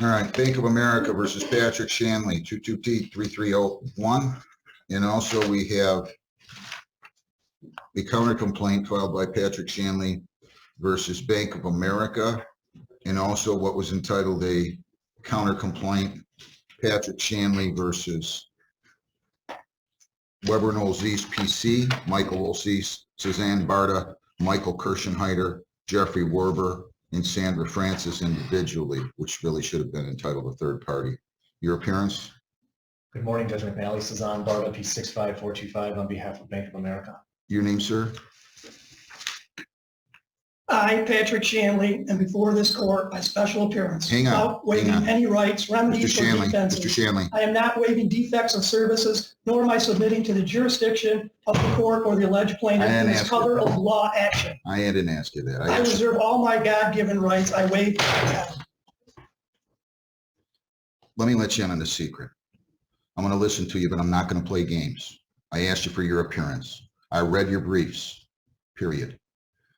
All right, Bank of America versus Patrick Shanley, 22T3301. And also we have a counter complaint filed by Patrick Shanley versus Bank of America. And also what was entitled a counter complaint, Patrick Shanley versus Weber and Olzese PC, Michael Olzese, Suzanne Barta, Michael Kirschenheiter, Jeffrey Werber, and Sandra Francis individually, which really should have been entitled a third party. Your appearance? Good morning, Judge McNally. Suzanne Barta, P65425 on behalf of Bank of America. Your name, sir? I, Patrick Shanley, am before this court by special appearance. Hang on, Without waiving hang on. any rights, remedies, or defenses. Mr. Shanley. I am not waiving defects of services, nor am I submitting to the jurisdiction of the court or the alleged plaintiff in this cover of law action. I didn't ask you that. I reserve all my God-given rights. I waive. Let me let you in on the secret. I'm going to listen to you, but I'm not going to play games. I asked you for your appearance. I read your briefs, period.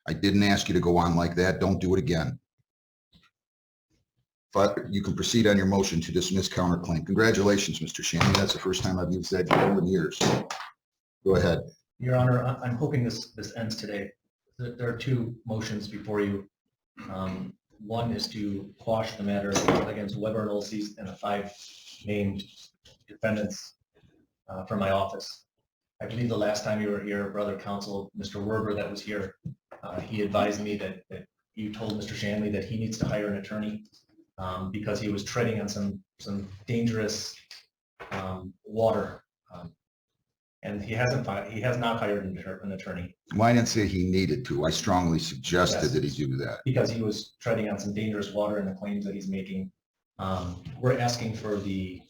I didn't ask you to go on like that. Don't do it again. But you can proceed on your motion to dismiss counterclaim. Congratulations, Mr. Shanley. That's the first time I've used that in years. Go ahead. Your Honor, I'm hoping this ends today. There are two motions before you. One is to quash the matter against Weber and Olzese and the 5 named defendants from my office. I believe the last time you were here, Brother Counsel, Mr. Werber, that was here, he advised me that you told Mr. Shanley that he needs to hire an attorney because he was treading on some dangerous water, and he has not hired an attorney. Well, I didn't say he needed to. I strongly suggested Yes, that he do that. because he was treading on some dangerous water in the claims that he's making. We're asking for the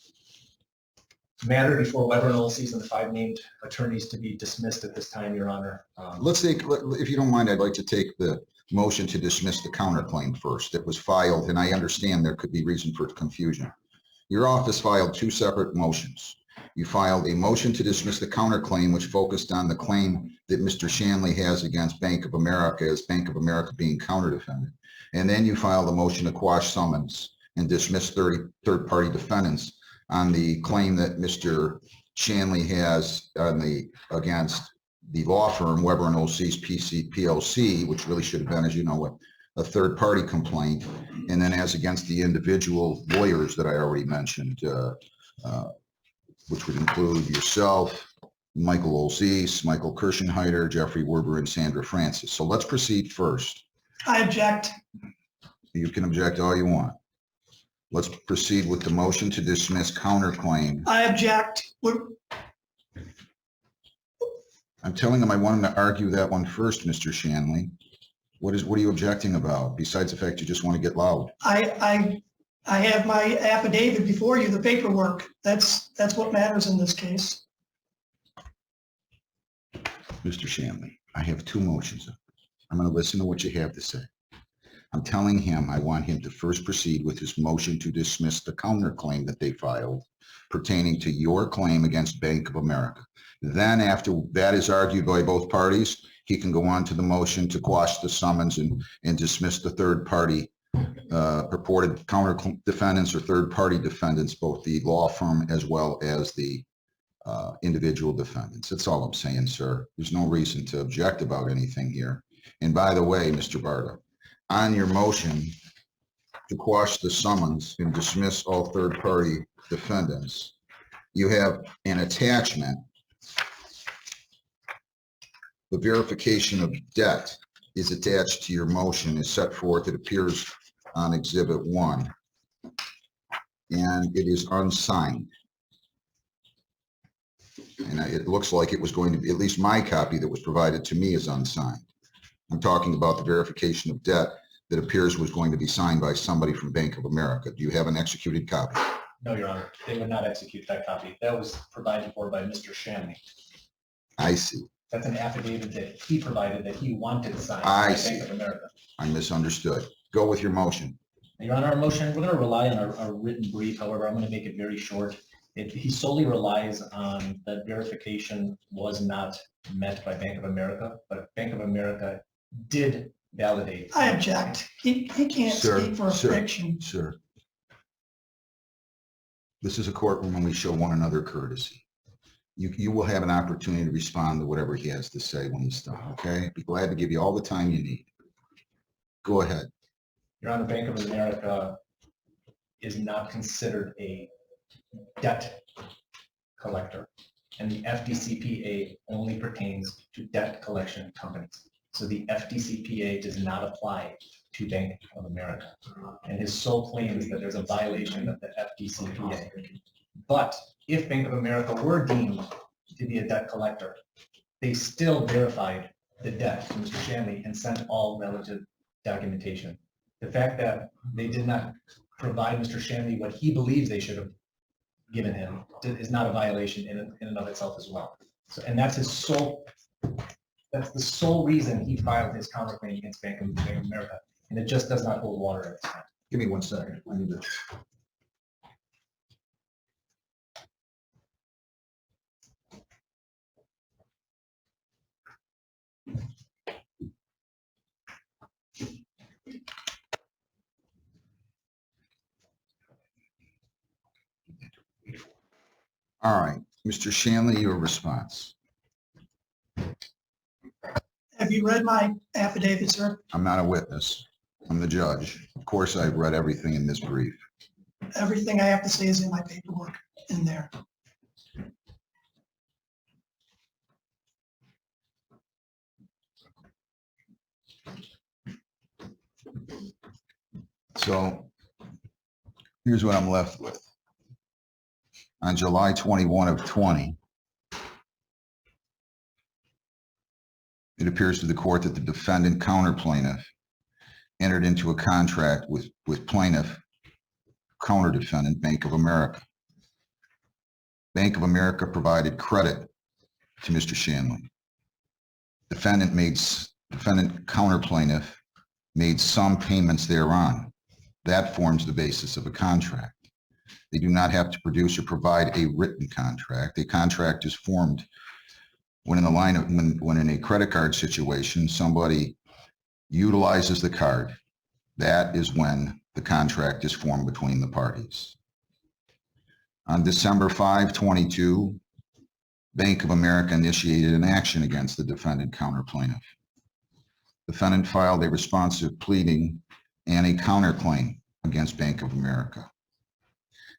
matter before Weber and Olzese and the 5 named attorneys to be dismissed at this time, Your Honor. Let's take, if you don't mind, I'd like to take the motion to dismiss the counterclaim first. It was filed, and I understand there could be reason for confusion. Your office filed 2 separate motions. You filed a motion to dismiss the counterclaim, which focused on the claim that Mr. Shanley has against Bank of America as Bank of America being counter-defendant. And then you filed a motion to quash summons and dismiss third-party defendants on the claim that Mr. Shanley has against the law firm Weber and Olzese PLC, which really should have been, as you know, a third-party complaint, and then as against the individual lawyers that I already mentioned, which would include yourself, Michael Olzese, Michael Kirschenheiter, Jeffrey Werber, and Sandra Francis. So let's proceed first. I object. You can object all you want. Let's proceed with the motion to dismiss counterclaim. I object. I'm telling him I want him to argue that one first, Mr. Shanley. What are you objecting about, besides the fact you just want to get loud? I have my affidavit before you, the paperwork. That's what matters in this case. Mr. Shanley, I have 2 motions. I'm going to listen to what you have to say. I'm telling him I want him to first proceed with his motion to dismiss the counterclaim that they filed pertaining to your claim against Bank of America. Then after that is argued by both parties, he can go on to the motion to quash the summons and dismiss the third-party purported counter defendants or third-party defendants, both the law firm as well as the individual defendants. That's all I'm saying, sir. There's no reason to object about anything here. And by the way, Mr. Barta, on your motion to quash the summons and dismiss all third-party defendants, you have an attachment. The verification of debt is attached to your motion, is set forth. It appears on Exhibit 1, and it is unsigned. And it looks like it was going to be, at least my copy that was provided to me is unsigned. I'm talking about the verification of debt that appears was going to be signed by somebody from Bank of America. Do you have an executed copy? No, Your Honor. They would not execute that copy. That was provided for by Mr. Shanley. I see. That's an affidavit that he provided that he wanted signed I by see. Bank of America. I misunderstood. Go with your motion. Your Honor, our motion, we're going to rely on our written brief. However, I'm going to make it very short. He solely relies on that verification was not met by Bank of America, but Bank of America did validate. I object. He can't speak for a fiction. Sir, This is a courtroom and we show one another courtesy. You will have an opportunity to respond to whatever he has to say when he's done, okay? Be glad to give you all the time you need. Go ahead. Your Honor, Bank of America is not considered a debt collector, and the FDCPA only pertains to debt collection companies. So the FDCPA does not apply to Bank of America. And his sole claim is that there's a violation of the FDCPA. But if Bank of America were deemed to be a debt collector, they still verified the debt to Mr. Shanley and sent all relative documentation. The fact that they did not provide Mr. Shanley what he believes they should have given him is not a violation in and of itself as well. So, and that's his sole, that's the sole reason he filed his counterclaim against Bank of America. And it just does not hold water at this time. Give me 1 second. I need to. All right, Mr. Shanley, your response. Have you read my affidavit, sir? I'm not a witness. I'm the judge. Of course, I've read everything in this brief. Everything I have to say is in my paperwork in there. So here's what I'm left with. On July 21 of 20, it appears to the court that the defendant counterplaintiff entered into a contract with plaintiff counter-defendant Bank of America. Bank of America provided credit to Mr. Shanley. Defendant counterplaintiff made some payments thereon. That forms the basis of a contract. They do not have to produce or provide a written contract. A contract is formed when in the line of, when in a credit card situation, somebody utilizes the card. That is when the contract is formed between the parties. On December 5/22, Bank of America initiated an action against the defendant counterplaintiff. Defendant filed a responsive pleading and a counterclaim against Bank of America.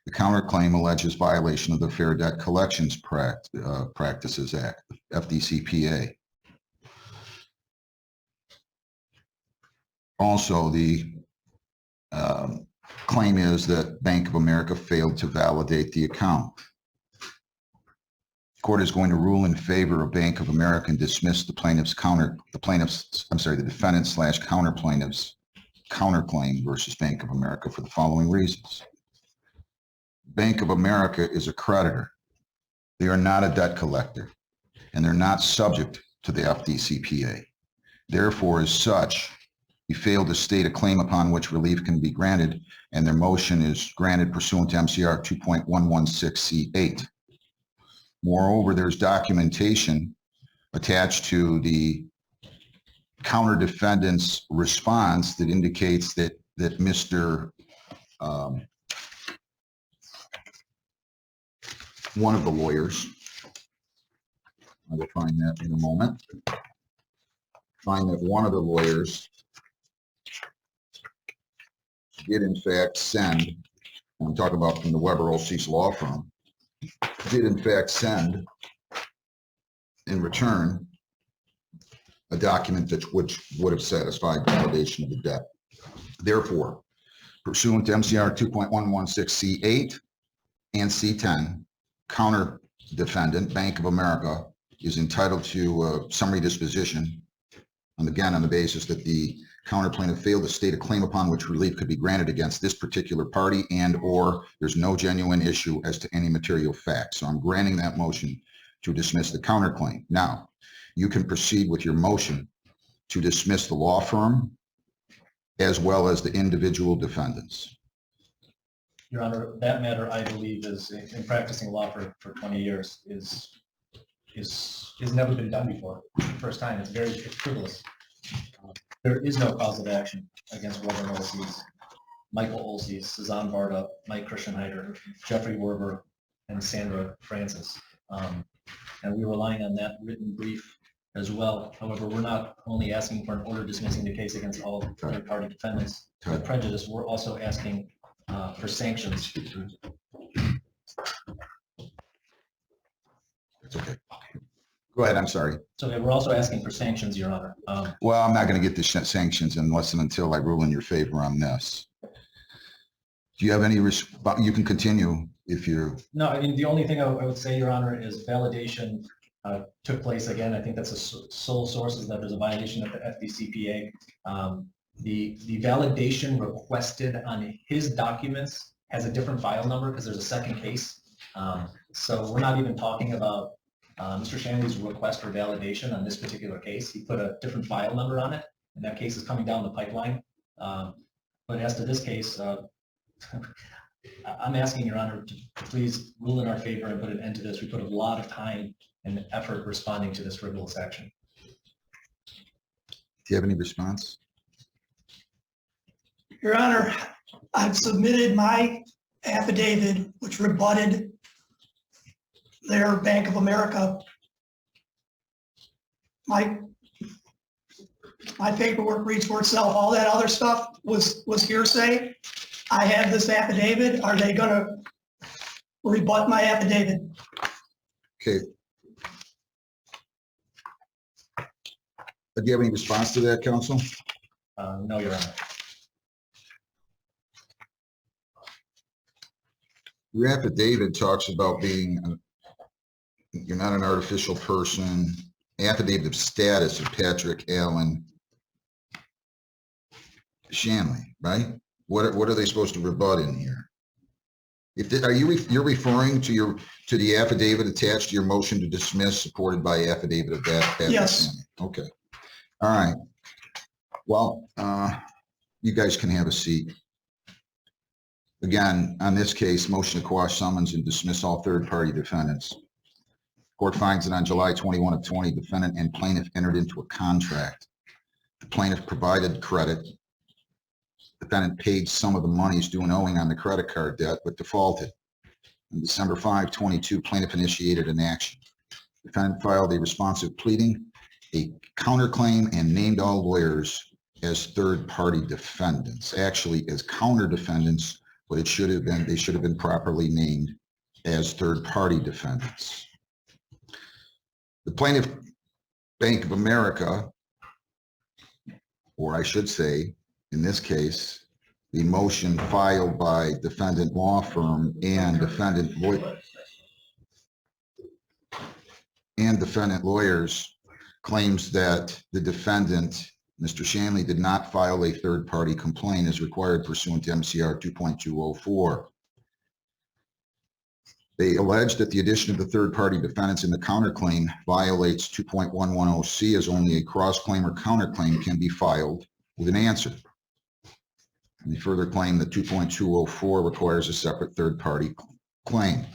The counterclaim alleges violation of the Fair Debt Collections Practices Act, FDCPA. Also, the claim is that Bank of America failed to validate the account. The court is going to rule in favor of Bank of America and dismiss the defendant/counterplaintiff's counterclaim versus Bank of America for the following reasons. Bank of America is a creditor. They are not a debt collector, and they're not subject to the FDCPA. Therefore, as such, he failed to state a claim upon which relief can be granted, and their motion is granted pursuant to MCR 2.116C8. Moreover, there's documentation attached to the counter defendant's response that indicates that Mr. One of the lawyers, I will find that in a moment, find that one of the lawyers did in fact send, I'm talking about from the Weber Olsey's law firm, did in fact send in return a document which would have satisfied validation of the debt. Therefore, pursuant to MCR 2.116C8 and C10, counter defendant Bank of America is entitled to summary disposition, and again on the basis that the counterplaintiff failed to state a claim upon which relief could be granted against this particular party, and or there's no genuine issue as to any material fact. So I'm granting that motion to dismiss the counterclaim. Now, you can proceed with your motion to dismiss the law firm as well as the individual defendants. Your Honor, that matter, I believe, is in practicing law for 20 years is never been done before. First time, it's frivolous. There is no cause of action against Weber Olsey's Michael Olsey, Suzanne Varda, Mike Christianheider, Jeffrey Werber, and Sandra Francis. And we're relying on that written brief as well. However, we're not only asking for an order dismissing the case against all third-party defendants with prejudice, we're also asking for sanctions. It's okay. Go ahead, I'm sorry. So we're also asking for sanctions, Your Honor. Well, I'm not going to get the sanctions unless and until I rule in your favor on this. Do you have any response? You can continue if you're... No, I mean, the only thing I would say, Your Honor, is validation took place. Again, I think that's a sole source is that there's a violation of the FDCPA. The validation requested on his documents has a different file number because there's a second case. So we're not even talking about Mr. Shanley's request for validation on this particular case. He put a different file number on it, and that case is coming down the pipeline. But as to this case, I'm asking Your Honor to please rule in our favor and put an end to this. We put a lot of time and effort responding to this frivolous action. Do you have any response? Your Honor, I've submitted my affidavit, which rebutted their Bank of America. My paperwork reads for itself. All that other stuff was hearsay. I have this affidavit. Are they going to rebut my affidavit? Okay. Do you have any response to that, counsel? No, Your Honor. Your affidavit talks about being, you're not an artificial person. Affidavit of status of Patrick Allen Shanley, right? What are they supposed to rebut in here? If they, you're referring to the affidavit attached to your motion to dismiss, supported by affidavit of Patrick Yes. Shanley? Okay. All right. Well, you guys can have a seat. Again, on this case, motion to quash summons and dismiss all third-party defendants. Court finds that on July 21 of 20, defendant and plaintiff entered into a contract. The plaintiff provided credit. Defendant paid some of the monies due and owing on the credit card debt, but defaulted. On December 5, 22, plaintiff initiated an action. Defendant filed a responsive pleading, a counterclaim, and named all lawyers as third-party defendants, actually as counter-defendants, but they should have been properly named as third-party defendants. The plaintiff, Bank of America, or I should say, in this case, the motion filed by defendant law firm and defendant lawyers claims that the defendant, Mr. Shanley, did not file a third-party complaint as required pursuant to MCR 2.204. They allege that the addition of the third-party defendants in the counterclaim violates 2.110C, as only a cross-claim or counterclaim can be filed with an answer. And they further claim that 2.204 requires a separate third-party claim.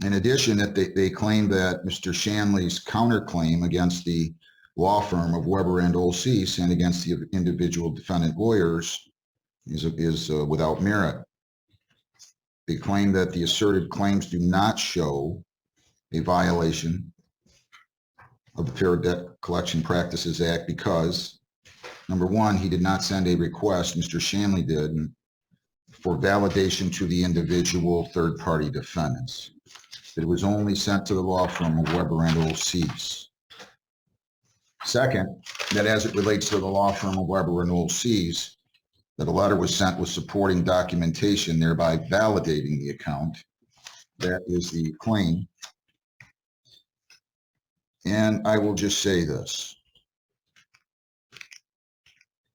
In addition, that they claim that Mr. Shanley's counterclaim against the law firm of Weber and Olsey and against the individual defendant lawyers is without merit. They claim that the asserted claims do not show a violation of the Fair Debt Collection Practices Act because, number one, he did not send a request, Mr. Shanley did, for validation to the individual third-party defendants. It was only sent to the law firm of Weber and Olsey. Second, that as it relates to the law firm of Weber and Olsey, that a letter was sent with supporting documentation, thereby validating the account. That is the claim. And I will just say this.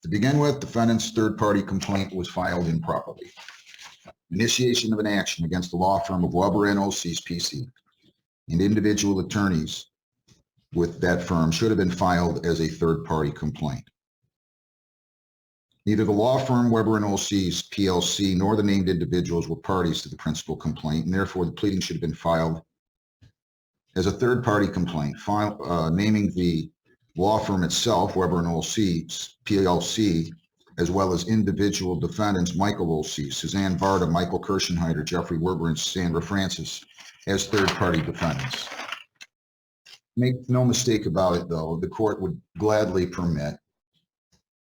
To begin with, defendant's third-party complaint was filed improperly. Initiation of an action against the law firm of Weber and Olsey PC and individual attorneys with that firm should have been filed as a third-party complaint. Neither the law firm Weber and Olsey's PLC nor the named individuals were parties to the principal complaint, and therefore the pleading should have been filed as a third-party complaint, naming the law firm itself, Weber and Olsey's PLC, as well as individual defendants Michael Olsey, Suzanne Varda, Michael Kirschenheiter, Jeffrey Werber, and Sandra Francis as third-party defendants. Make no mistake about it, though, the court would gladly permit,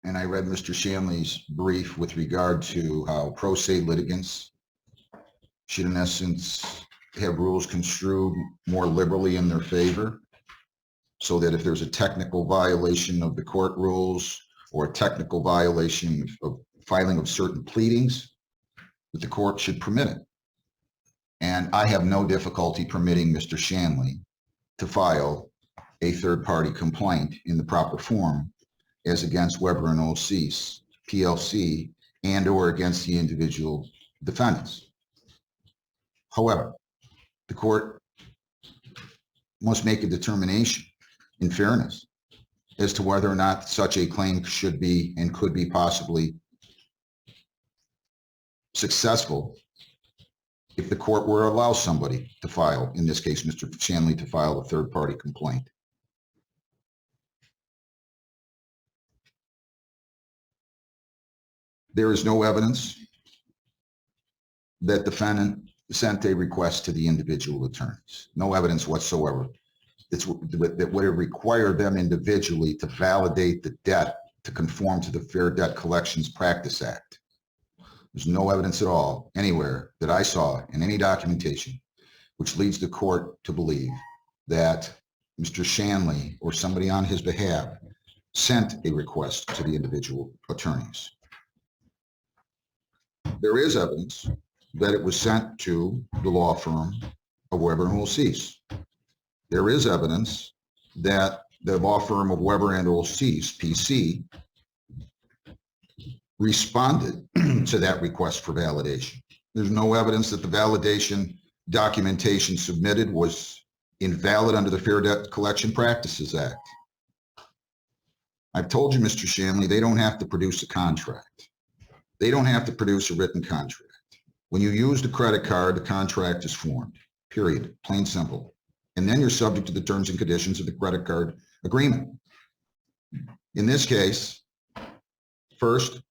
and I read Mr. Shanley's brief with regard to how pro se litigants should in essence have rules construed more liberally in their favor, so that if there's a technical violation of the court rules or a technical violation of filing of certain pleadings, that the court should permit it. And I have no difficulty permitting Mr. Shanley to file a third-party complaint in the proper form as against Weber and Olsey, PLC, and or against the individual defendants. However, the court must make a determination in fairness as to whether or not such a claim should be and could be possibly successful if the court were to allow somebody to file, in this case, Mr. Shanley, to file a third-party complaint. There is no evidence that defendant sent a request to the individual attorneys. No evidence whatsoever. That would have required them individually to validate the debt to conform to the Fair Debt Collections Practice Act. There's no evidence at all anywhere that I saw in any documentation which leads the court to believe that Mr. Shanley or somebody on his behalf sent a request to the individual attorneys. There is evidence that it was sent to the law firm of Weber and Olsey. There is evidence that the law firm of Weber and Olsey, PC, responded to that request for validation. There's no evidence that the validation documentation submitted was invalid under the Fair Debt Collection Practices Act. I've told you, Mr. Shanley, they don't have to produce a contract. They don't have to produce a written contract. When you use the credit card, the contract is formed, period, plain simple. And then you're subject to the terms and conditions of the credit card agreement. In this case, first,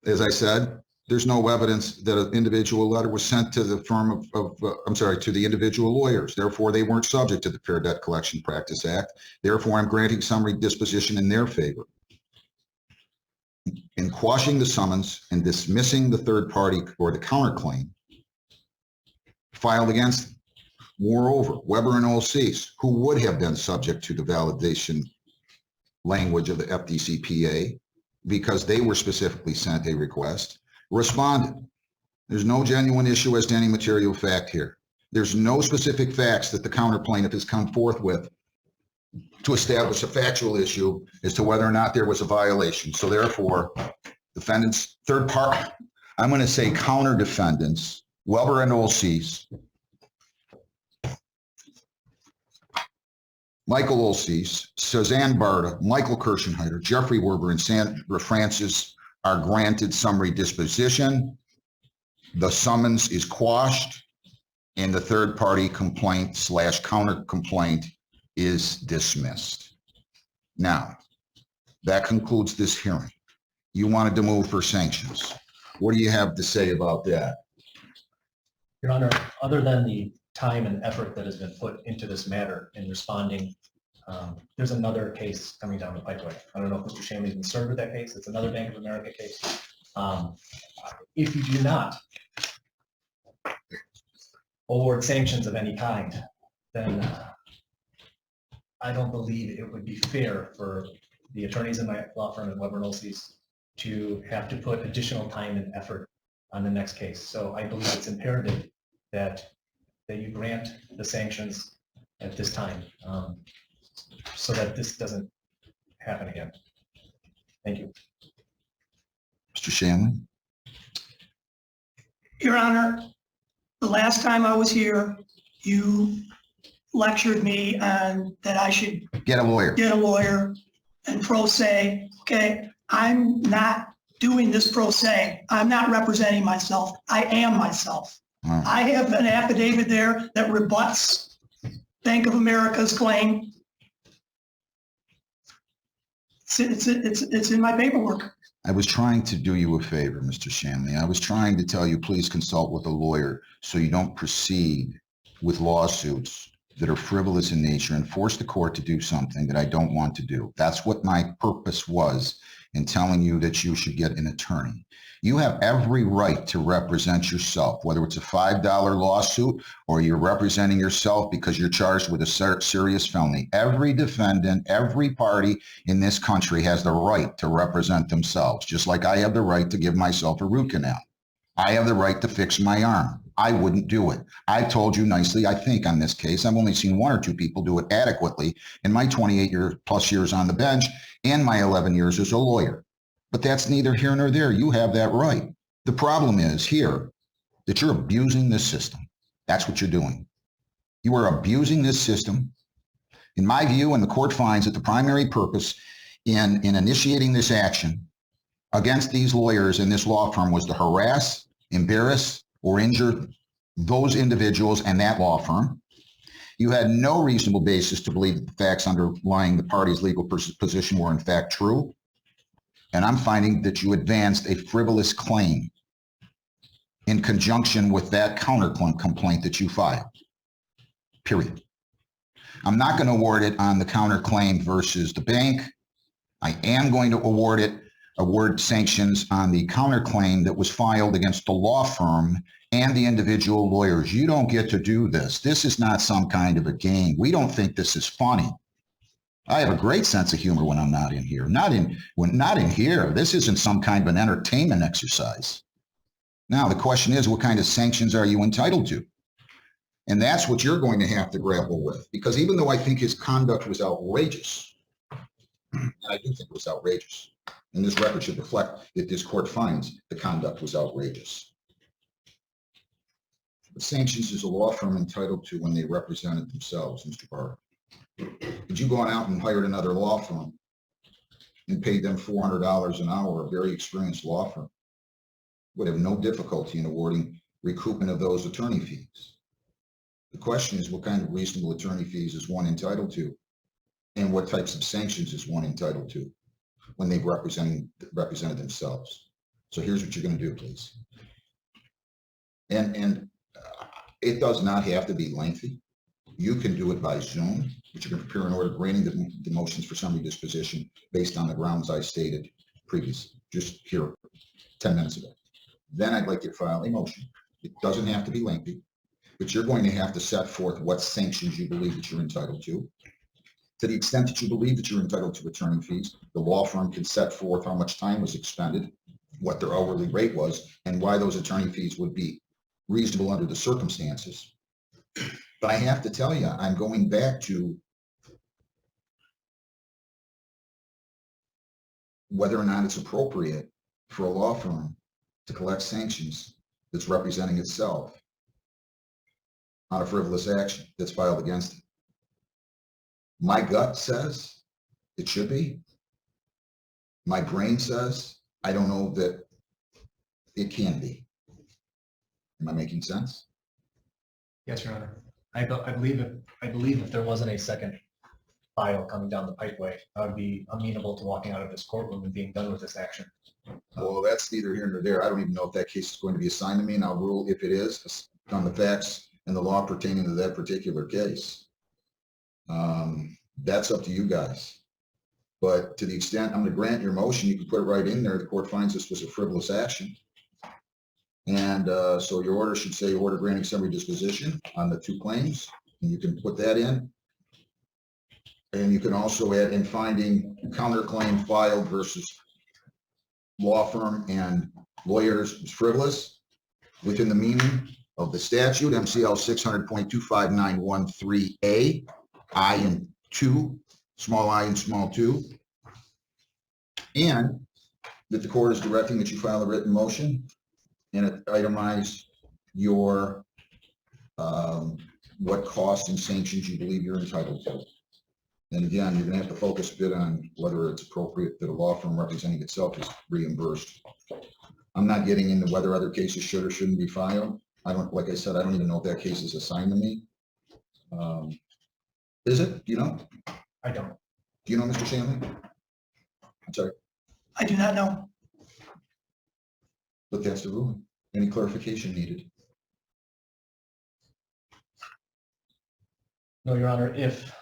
as I said, there's no evidence that an individual letter was sent to the firm to the individual lawyers. Therefore, they weren't subject to the Fair Debt Collection Practice Act. Therefore, I'm granting summary disposition in their favor. In quashing the summons and dismissing the third party or the counterclaim filed against them. Moreover, Weber and Olsey, who would have been subject to the validation language of the FDCPA because they were specifically sent a request, responded. There's no genuine issue as to any material fact here. There's no specific facts that the counterplaintiff has come forth with to establish a factual issue as to whether or not there was a violation. So therefore, defendants, third party, I'm going to say counter defendants, Weber and Olsey, Michael Olsey, Suzanne Varda, Michael Kirschenheiter, Jeffrey Werber, and Sandra Francis are granted summary disposition. The summons is quashed, and the third party complaint / counter complaint is dismissed. Now, that concludes this hearing. You wanted to move for sanctions. What do you have to say about that? Your Honor, other than the time and effort that has been put into this matter in responding, there's another case coming down the pipeline. I don't know if Mr. Shanley's been served with that case. It's another Bank of America case. If you do not award sanctions of any kind, then I don't believe it would be fair for the attorneys in my law firm at Weber and Olsey to have to put additional time and effort on the next case. So I believe it's imperative that you grant the sanctions at this time so that this doesn't happen again. Thank you. Mr. Shanley? Your Honor, the last time I was here, you lectured me on that I should Get a lawyer and pro se. Okay, I'm not doing this pro se. I'm not representing myself. I am myself. Wow. I have an affidavit there that rebuts Bank of America's claim. It's in my paperwork. I was trying to do you a favor, Mr. Shanley. I was trying to tell you, please consult with a lawyer so you don't proceed with lawsuits that are frivolous in nature and force the court to do something that I don't want to do. That's what my purpose was in telling you that you should get an attorney. You have every right to represent yourself, whether it's a $5 lawsuit or you're representing yourself because you're charged with a serious felony. Every defendant, every party in this country has the right to represent themselves, just like I have the right to give myself a root canal. I have the right to fix my arm. I wouldn't do it. I told you nicely, I think on this case, I've only seen 1 or 2 people do it adequately in my 28+ years on the bench and my 11 years as a lawyer. But that's neither here nor there. You have that right. The problem is here that you're abusing this system. That's what you're doing. You are abusing this system. In my view, and the court finds that the primary purpose in initiating this action against these lawyers in this law firm was to harass, embarrass, or injure those individuals and that law firm. You had no reasonable basis to believe that the facts underlying the party's legal position were in fact true. And I'm finding that you advanced a frivolous claim in conjunction with that counterclaim complaint that you filed, period. I'm not going to award it on the counterclaim versus the bank. I am going to award sanctions on the counterclaim that was filed against the law firm and the individual lawyers. You don't get to do this. This is not some kind of a game. We don't think this is funny. I have a great sense of humor when I'm not in here. Not in here. This isn't some kind of an entertainment exercise. Now, the question is, what kind of sanctions are you entitled to? And that's what you're going to have to grapple with. Because even though I think his conduct was outrageous, and I do think it was outrageous, and this record should reflect that this court finds the conduct was outrageous. But sanctions is a law firm entitled to when they represented themselves, Mr. Barr. Had you gone out and hired another law firm and paid them $400 an hour, a very experienced law firm would have no difficulty in awarding recoupment of those attorney fees. The question is, what kind of reasonable attorney fees is one entitled to? And what types of sanctions is one entitled to when they've represented themselves? So here's what you're going to do, please. And it does not have to be lengthy. You can do it by Zoom, but you can prepare an order granting the motions for summary disposition based on the grounds I stated previously, just here 10 minutes ago. Then I'd like you to file a motion. It doesn't have to be lengthy, but you're going to have to set forth what sanctions you believe that you're entitled to. To the extent that you believe that you're entitled to attorney fees, the law firm can set forth how much time was expended, what their hourly rate was, and why those attorney fees would be reasonable under the circumstances. But I have to tell you, I'm going back to whether or not it's appropriate for a law firm to collect sanctions that's representing itself on a frivolous action that's filed against it. My gut says it should be. My brain says I don't know that it can be. Am I making sense? Yes, Your Honor. I believe if there wasn't a second file coming down the pipeway, I would be amenable to walking out of this courtroom and being done with this action. Well, that's neither here nor there. I don't even know if that case is going to be assigned to me, and I'll rule if it is on the facts and the law pertaining to that particular case. That's up to you guys. But to the extent I'm going to grant your motion, you can put it right in there. The court finds this was a frivolous action. And so your order should say order granting summary disposition on the 2 claims, and you can put that in. And you can also add in finding counterclaim filed versus law firm and lawyers is frivolous within the meaning of the statute, MCL 600.25913A, I and 2, small I and small 2. And that the court is directing that you file a written motion and itemize your what costs and sanctions you believe you're entitled to. And again, you're going to have to focus a bit on whether it's appropriate that a law firm representing itself is reimbursed. I'm not getting into whether other cases should or shouldn't be filed. I don't, like I said, I don't even know if that case is assigned to me. Is it? Do you know? I don't. Do you know, Mr. Shanley? I'm sorry, I do not know. but that's the ruling. Any clarification needed? No, Your Honor, if,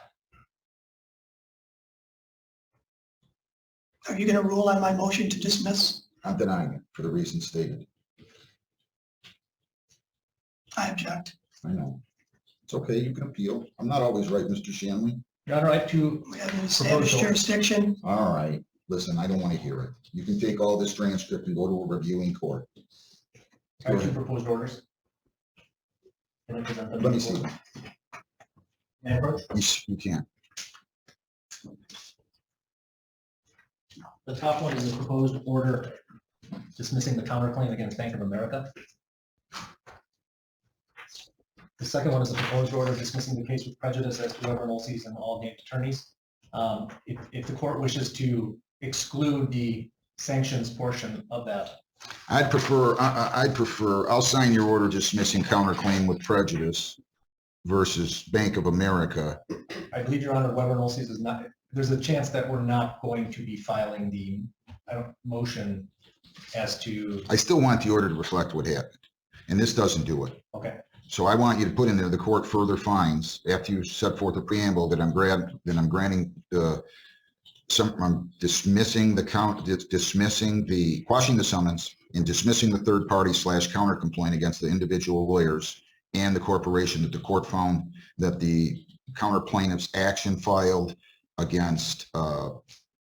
Are you going to rule on my motion to dismiss? I'm denying it for the reasons stated. I object. I know. It's okay, you can appeal. I'm not always right, Mr. Shanley. Your Honor, I have two, We have an established Proposal. jurisdiction. All right, listen, I don't want to hear it. You can take all this transcript and go to a reviewing court. I have two proposed orders. Can I present them? Let me see. May I approach? You can't. The top one is a proposed order dismissing the counterclaim against Bank of America. The second one is a proposed order dismissing the case with prejudice as to Weber and Olsey's and all named attorneys. If the court wishes to exclude the sanctions portion of that, I'd prefer, I'll sign your order dismissing counterclaim with prejudice versus Bank of America. I believe, Your Honor, Weber and Olsey's is not, there's a chance that we're not going to be filing the motion as to, I still want the order to reflect what happened, and this doesn't do it. okay, So I want you to put in there, the court further finds, after you set forth the preamble, that I'm granting I'm dismissing the quashing the summons and dismissing the third party / counter complaint against the individual lawyers and the corporation, that the court found that the counter plaintiff's action filed against the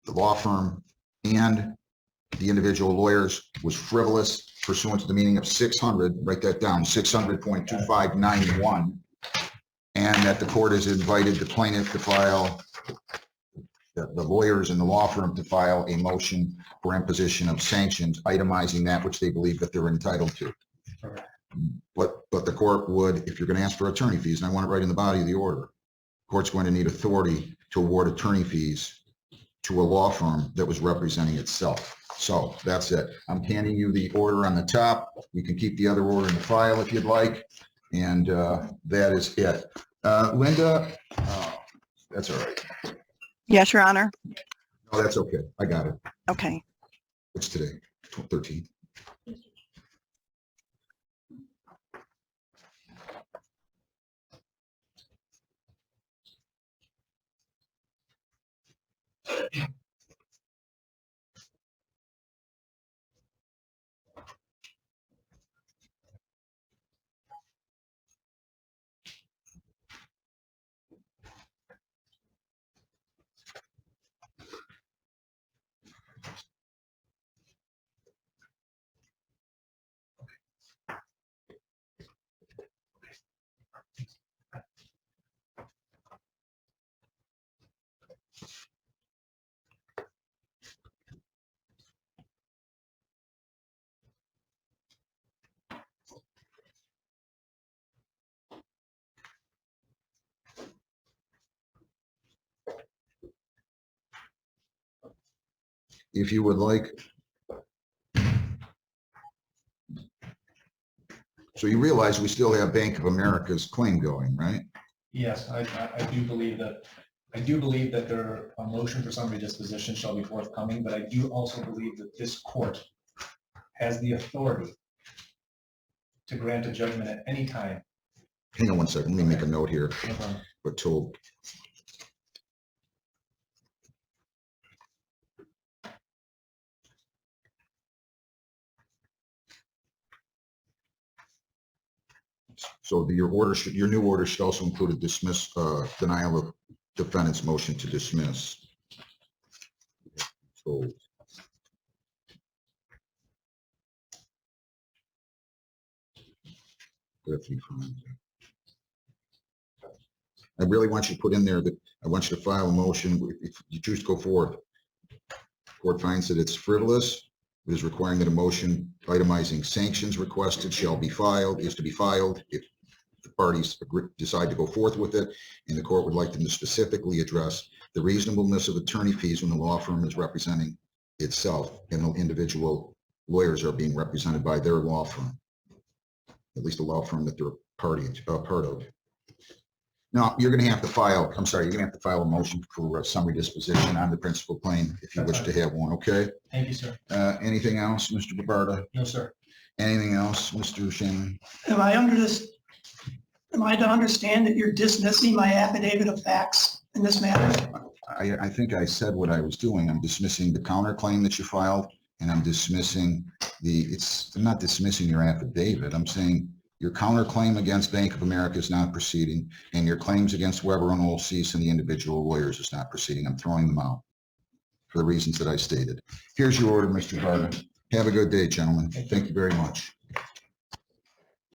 law firm and the individual lawyers was frivolous pursuant to the meaning of 600, write that down, 600.2591, and that the court has invited the plaintiff to file, the lawyers and the law firm to file a motion for imposition of sanctions, itemizing that which they believe that they're entitled to. correct. But the court would, if you're going to ask for attorney fees, and I want it right in the body of the order, court's going to need authority to award attorney fees to a law firm that was representing itself. So that's it. I'm handing you the order on the top. You can keep the other order in the file if you'd like. And that is it. Linda, that's all right. Yes, Your Honor. No, that's okay. I got it. Okay. What's today? 13. If you would like. So you realize we still have Bank of America's claim going, right? Yes, I do believe that, there, a motion for summary disposition shall be forthcoming, but I do also believe that this court has the authority to grant a judgment at any time. Hang on one second. Let me make a note here. No problem. But told. So your order should, your new order should also include a denial of defendant's motion to dismiss. So. I really want you to put in there that I want you to file a motion if you choose to go forward. Court finds that it's frivolous. It is requiring that a motion itemizing sanctions requested shall be filed, is to be filed if the parties decide to go forth with it, and the court would like them to specifically address the reasonableness of attorney fees when the law firm is representing itself and the individual lawyers are being represented by their law firm, at least the law firm that they're part of. No, you're going to have to file, I'm sorry, you're going to have to file a motion for summary disposition on the principal claim if you wish to have one, okay? Thank you, sir. Anything else, Mr. Babarda? No, sir. Anything else, Mr. Shanley? Am I to understand that you're dismissing my affidavit of facts in this matter? I think I said what I was doing. I'm dismissing the counterclaim that you filed, and I'm dismissing I'm not dismissing your affidavit. I'm saying your counterclaim against Bank of America is not proceeding, and your claims against Weber and Olsees and the individual lawyers is not proceeding. I'm throwing them out for the reasons that I stated. Here's your order, Mr. Barton. Have a good day, gentlemen. Thank you very much.